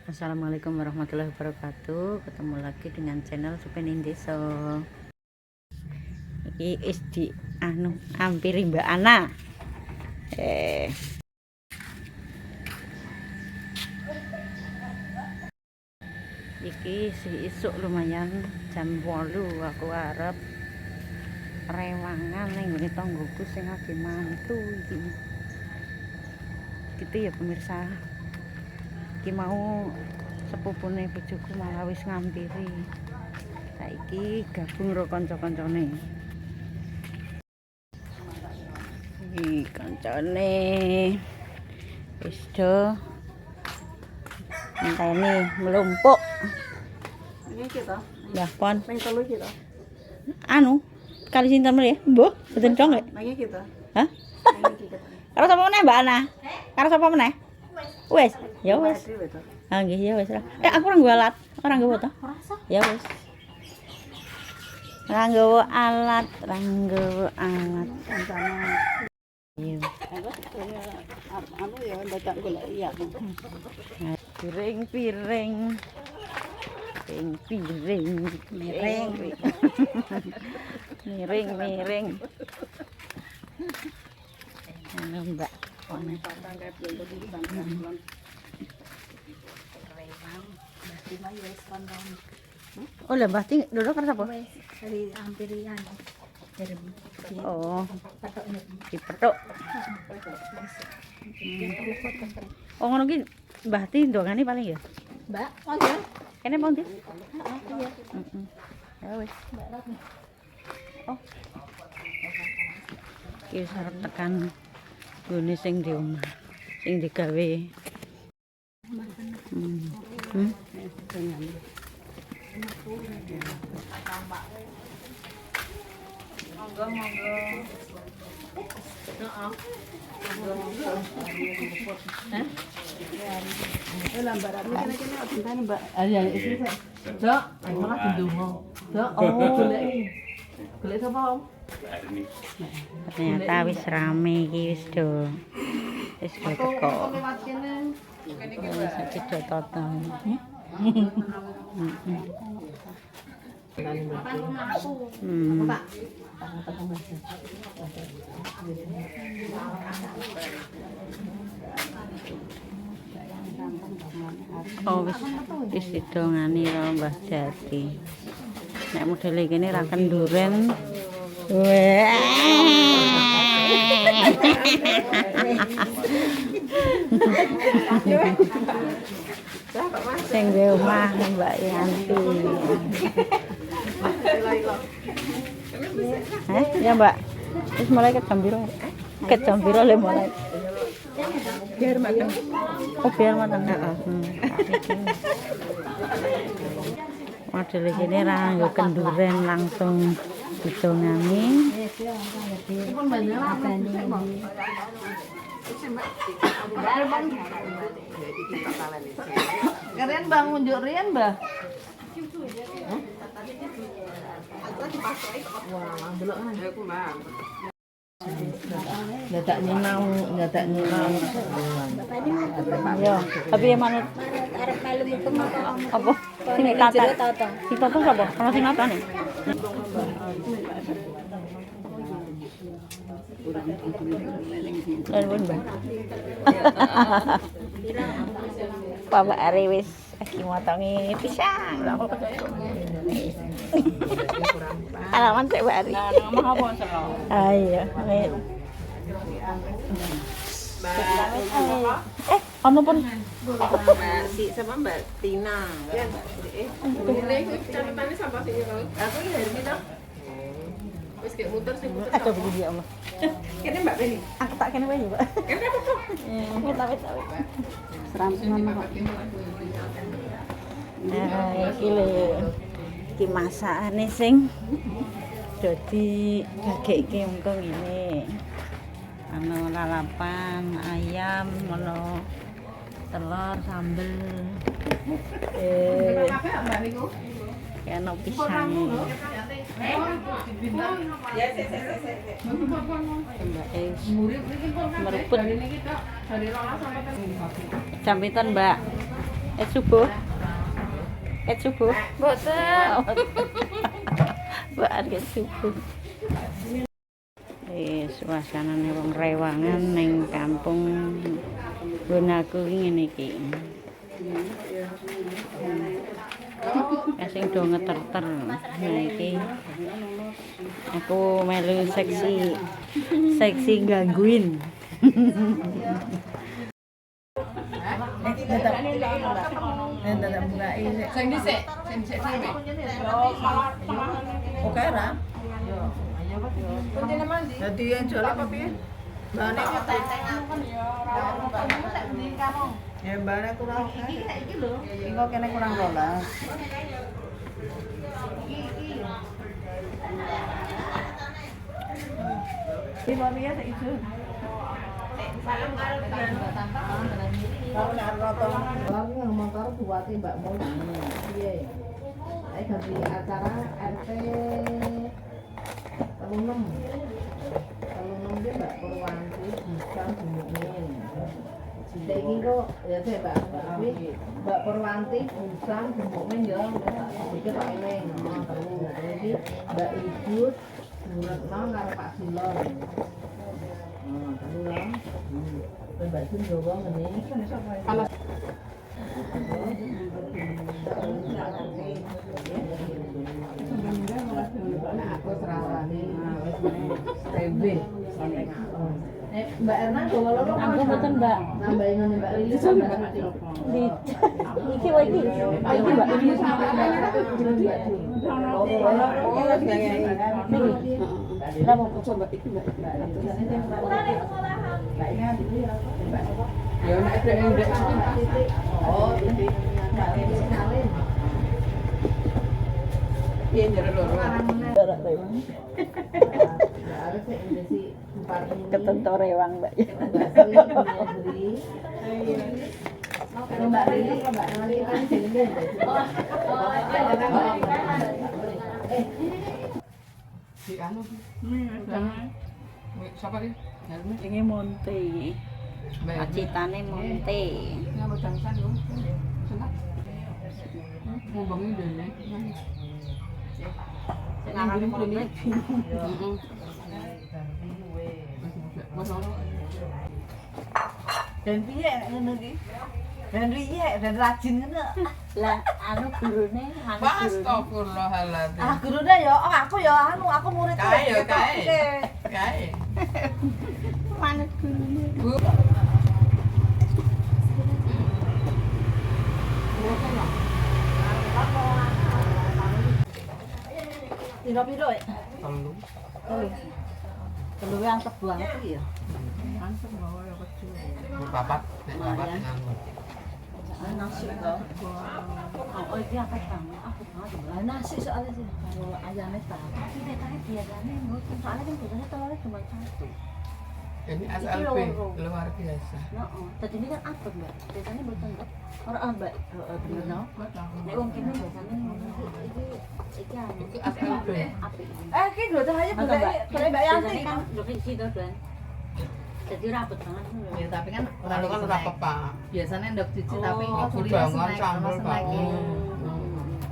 Assalamualaikum warahmatullahi wabarakatuh. Ketemu lagi dengan channel Supening Desa. Iki di ampiri Mbak Ana. Iki si isuk lumayan jam 8 aku arep rewangan ning ngene tanggoku sing lagi mantu iki. Gitu ya pemirsa. Iki mau sepupune bojoku malah wis ngampiri. Saiki gabung karo kanca-kancane. Iki kancane wis do enteni melumpuk. Ini kita. Ya pon. Nang telu kita. Anu, kali sinten mrih? Mbah, mboten dong lek. Nang kita. Hah? Nang kita. Karo sapa meneh Mbak Ana? Karo sapa meneh? Wes, ya wes. Dhewe to. Ah nggih ya wes lah. Aku ora nggo alat, ora nggo to. Ya wes. Ora nggo alat, ora nggo alat. Kancane. Iya. Anu ya dadak golek iya. Piring, piring. Piring, miring. Miring, miring. Anu Mbak. Patang kae blonto iki sampeyan blon. Rewang. Mesti mah wis kondom. Oh, lah Mbah Ting, dulu kan sapa? Wis dari hampirian. Dari Oh, patok ini. dipethuk. Oh, ngono ki Mbah Ting ndongane paling ya. Mbak, monggo. Kene mau ndi? Iya. Heeh. Ya wis. Mbak Ratna. Oh. Iki sarep tekan gone sing di omah, sing digawe. Monggo, monggo. Heeh. Lambaran iki kene bintane, Mbak. Ada isi sik. Dok, malah gendungo. Dok, golek. Golek sapa, Om? Ternyata wis rame iki wis do. Wis do teko. Lewat kene. Wis do total. Oh wis didongani karo Mbah Jati. Nek modele kene ra kenduren. Sing di omah Mbak Yanti. Ya Mbak. Wis mulai ke jam piro? Ke jam piro le mulai? Biar makan. Oh, biar mateng. Heeh. Model kene ra nggo kenduren langsung didongani. Pun banyak Keren Bang unjuk rian, Mbah. Wah, delok kan. Dadak nyinau. Yo, tapi yang mana? Arep melu mumpung Apa? Sing tata. Sing tata sapa? Ono sing natane. Lalu Mbak. Bapak Ari wis lagi motongi pisang. Alaman Pak Ari. Ngomong apa selo? Ayo. Ono pun Si sama Mbak Tina. Aku ini toh. Wis kayak muter sih muter. ada begini ya Allah. Kene Mbak Beni. Aku tak kene wae, Mbak. Kene apa tuh? Wit. Serampungan kok. Nah, iki lho. Iki masakane sing dadi gagekke mengko ngene. Ana lalapan, ayam, ono telur, sambel. Mbak niku. Ono pisang. Ya, sik. Mbak es Murid iki pun meruput. Hari ini kita hari 12 sampai Jam pinten, Mbak? subuh. Subuh. Boten. Mbak Arya subuh. Suasanane wong rewangan ning kampung Bonaku ngene iki. Sing do ngeter-ter. Nah iki aku melu seksi gangguin. Sing dhisik dhewe. Oke ra. Dadi yang jual apa piye? Mbane ya mbane kurang. Iki lho. Iki kok kene kurang 12. Iki mau piye tak iso? Kalau nak roto, kalau motor buat Mbak Mun. Piye? Saya ganti acara RT 36 dia Mbak Purwanti bisa hubungin. Jadi ini kok ya saya Mbak Purwanti bisa hubungin ya pikir Pak Eleng. Jadi Mbak Ibu Suratno karo Pak Silon. Telu lah. Mbak Sun Jawa ngene. Panas. Aku serawani Mbak Erna gawa loro Aku mboten, Mbak. nambahin ngene Mbak Lili sampe Iki wae iki. Iki Mbak. Berapa coba iki Mbak? Ya nek ndek oh iki Mbak Lili sekali. Iya nyere loro. Ketento rewang, Mbak. Mbak Lili, Mbak Lili kan jenenge. Di anu. Siapa dia? Ini Monte. Acitane Monte. Ngambil bangsan lho. Senang. Ngomongin dene. Sing arane Monte. Heeh. Dan piye ngono iki? Dan riye, dan rajin ngono. Lah, anu gurune, Astagfirullahaladzim. Ah, gurune ya, aku ya anu, aku murid Kae ya kae. Kae. Manut gurune. Bu. Piro-piro ya? Telu. Telu yang tebal banget iki ya. Bu papat, nek papat nganu. Nasi kok. Oh, iki akeh banget. Aku banget. Lah nasi soalnya sih kalau ayamnya tak. Tapi dekane biasane mboten. Soalnya kan biasanya telurnya cuma satu. Ini SLP luar biasa. Heeh. Dadi ini kan abot, Mbak. Biasanya mboten, Mbak. Ora Mbak. Heeh, bener no. Nek wong kene biasane iki anu. Itu SLP. Apik. Iki lho tah aja boleh Mbak Yanti kan lho iki to, Dan. Jadi rapet banget lho. Ya tapi kan Lalu kan ora apa-apa. biasanya ndok cuci tapi Oh, kulitnya bangun snack, sambal sama snack. bangun.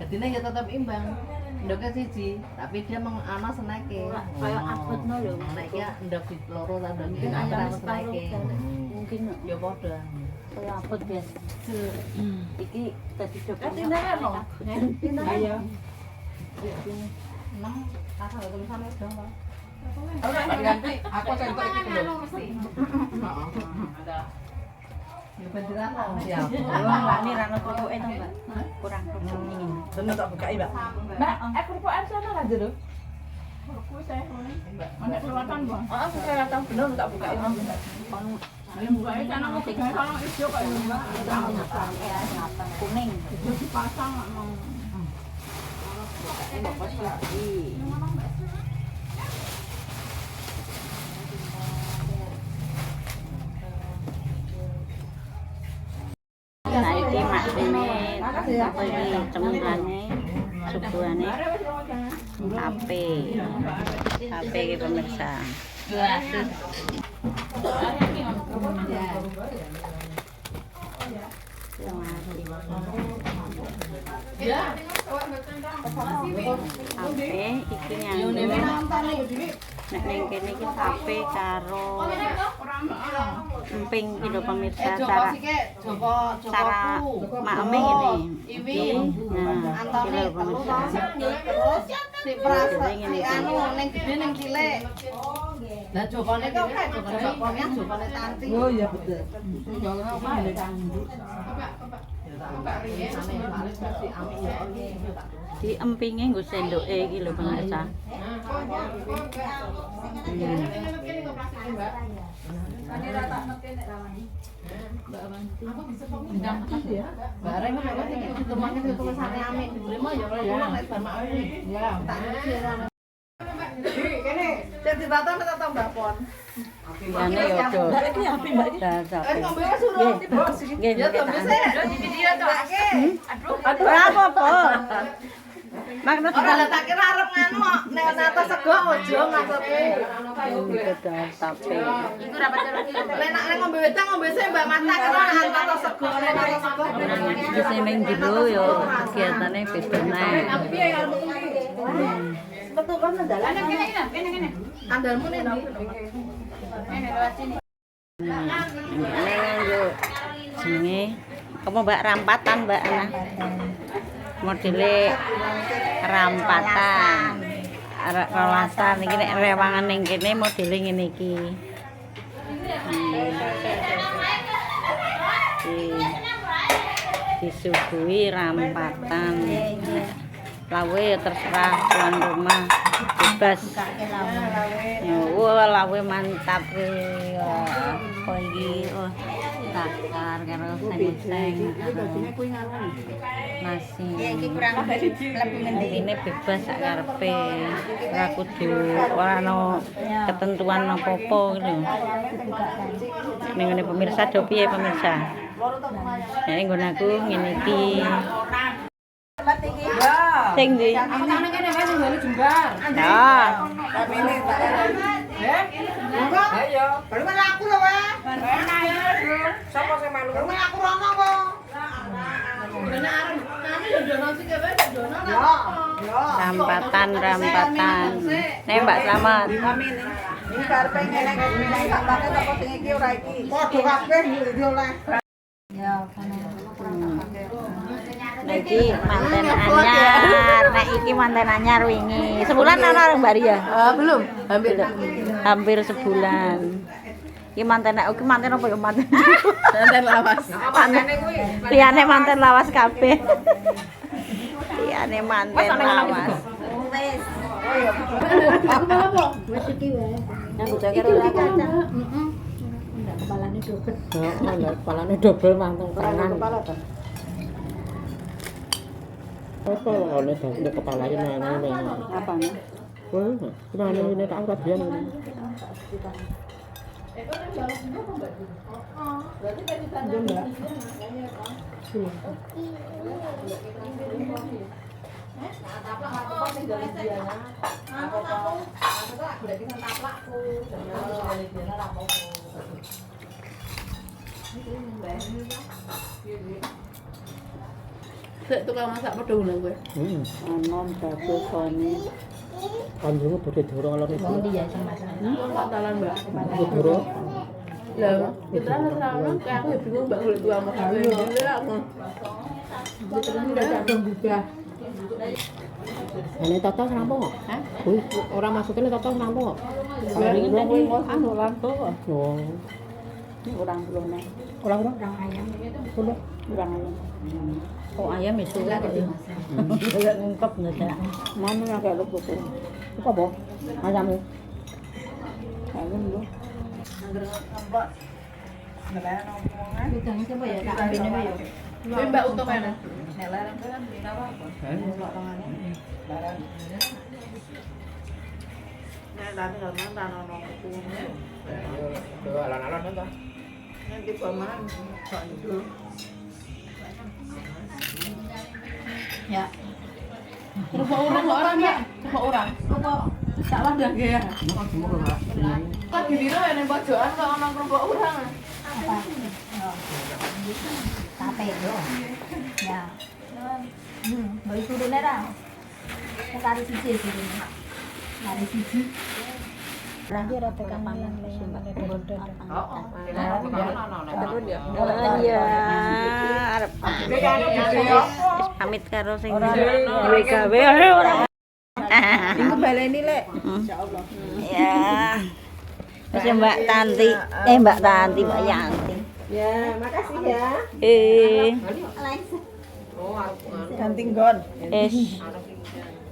Jadinya ya tetap imbang. Ndoknya siji, tapi dia ana snack-e. Ora kaya abotno lho. Nek ya ndok di loro ta ndok Mungkin ayam ayam snack-e. mungkin Ya padha. kaya abot biasa. Iki dadi dok. Tindakan lho. Tindakan. Ayo. Nang kakak tulisannya dong, Pak. Pak Yanti, aku contoh iki lho. Heeh. Ya beneran lah. Ya. Wong lak ni rano kokoke to, Mbak. Kurang kerupuk ini. Bener tak bukai, Mbak. Mbak, kerupukan sana lah jero. Mana kelewatan bang? Oh, saya tahu bener tak bukai. Yang buka itu anak mau tiga kalau hijau kayak mbak. Kuning. Hijau dipasang nggak mau. Nah, iki maksudnya apa ini cemplane suguhane ape iki pemirsa. Ya. Tape iki nganggo nek ning kene iki tape karo emping iki lho pemirsa cara makeme ngene iki nah iki lho pemirsa Si prasa si anu ning gede ning cilik. Lah jokone kok kae jokone tanti. Oh iya betul. di empinge nggo sendoke iki lho pemirsa. Bareng kok nek iki temane tulisane amik diterima ya ora pulang nek bamak iki. Ya. Tak ngerti ora. Kene sing dibaton tak tambah pon. Jane yo do. Iki api Mbak iki. Ngombe wis suruh. Nggih, Ya to wis. Di video to. aduh apa-apa. Makna Ora lah tak kira arep nganu kok nek nata sego aja ngaksoke. kedal tape. Iku ra pacar lagi. Lek nek ngombe wedang ngombe sik Mbak Mata kira nata sego nek nata sego. Wis ning jero yo kegiatane beda nae. Piye karo iki? Betul kan dalan Kene. kandalmu nek ndi? Kene lewat sini. Ini nganggo jenenge apa Mbak rampatan Mbak Ana. Modele rampatan. Rolasan iki nek rewangan ning kene modele ngene iki. Disuguhi rampatan. Lawe ya terserah tuan rumah bebas. Ya, wah lawe mantap iki. Oh iki takar karo seng-seng karo nasi. Iki kurang lebih ngene bebas sak karepe. Ora kudu ora ono ketentuan apa-apa gitu. Ning ngene pemirsa do piye pemirsa? Nek nggon aku ngene iki. Sing ndi? Aku nang kene wis ngene jembar. Nah. Ayo. Baru aku lho, Wes. Sopo sing malu? Baru aku rono kok. Bener arep nami yo dono sik wae dono. Rampatan. Nek Mbak Slamet. Ini karepe ngene tambahke toko sing iki ora iki. Padha kabeh iki oleh. Ya, Nah iki manten anyar, nek iki manten anyar wingi. Sebulan ana Mbak Ria? Belum, Hampir sebulan. Iki manten nek iki manten apa ya manten? Manten lawas. Liyane manten lawas kabeh. Liyane manten lawas. Wis. Oh iya. Aku mau apa? Wis iki wae. Aku jaga ora kaca. Ndak kepalane dobel. Oh, lha kepalane dobel manten tangan. Apa oleh di kepala ini Apa nih? wah gimana ini tak angkat dia ini Tukang masak padha ngono kowe. Anom bagus kone. panjangnya boleh dorong kalau itu Dia sing masak. Patalan, Mbak. dorong Lah, kita sama kayak aku ya bingung Mbak golek tukang masak. Lah aku. Terus udah jadong juga. ini tata kenapa kok? Hah? Wih, orang masukin tata kenapa kok? Ini ngomong anu lanto. Oh, Ini orang belum nih. orang ayam. udah Orang ayam. Oh ayam itu lah gitu. Kayak ngungkep nggak? mana yang kayak lu itu apa? Ayam ya? Ayam dulu. Bidangnya siapa ya? Tak ambilnya ya. Ini Mbak Uto kan. Nanti paman ya. Rumah orang ya, rumah orang. Tak wadah ya. Lagi biro ya ning pojokan kok ana rumah orang. Apa? Capek loh. Ya. Baru turunnya dah. Sekali siji turunnya. Hari siji. Lagi ada tekan Iya, arep pamit karo sing duwe gawe ora. Iku baleni lek. Ya. Wis ya, Mbak Tanti. Mbak Tanti, Mbak Yanti. Ya, makasih ya. Ganti nggon.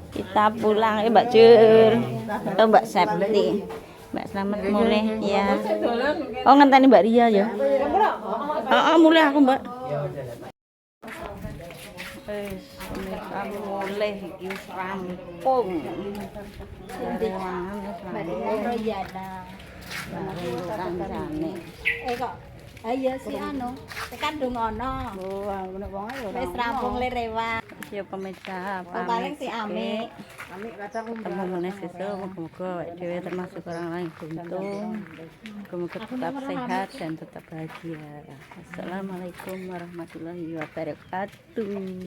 Kita pulang Mbak Jur. Atau Mbak Septi. Mbak Slamet mulai ya. Oh ngenteni Mbak Ria ya. Heeh, mulai aku, Mbak. Wis mulai iki wis rampung. Baru ya dah. Kancane. Kok ayo si anu tekan dong ono. Oh, ngono wong ae ora. Wis rampung le rewat. Ya pemirsa, Paling si Ami. Ketemu meneh sesuk, moga-moga dhewe termasuk orang yang beruntung. Moga-moga tetap sehat dan tetap bahagia. Assalamualaikum warahmatullahi wabarakatuh.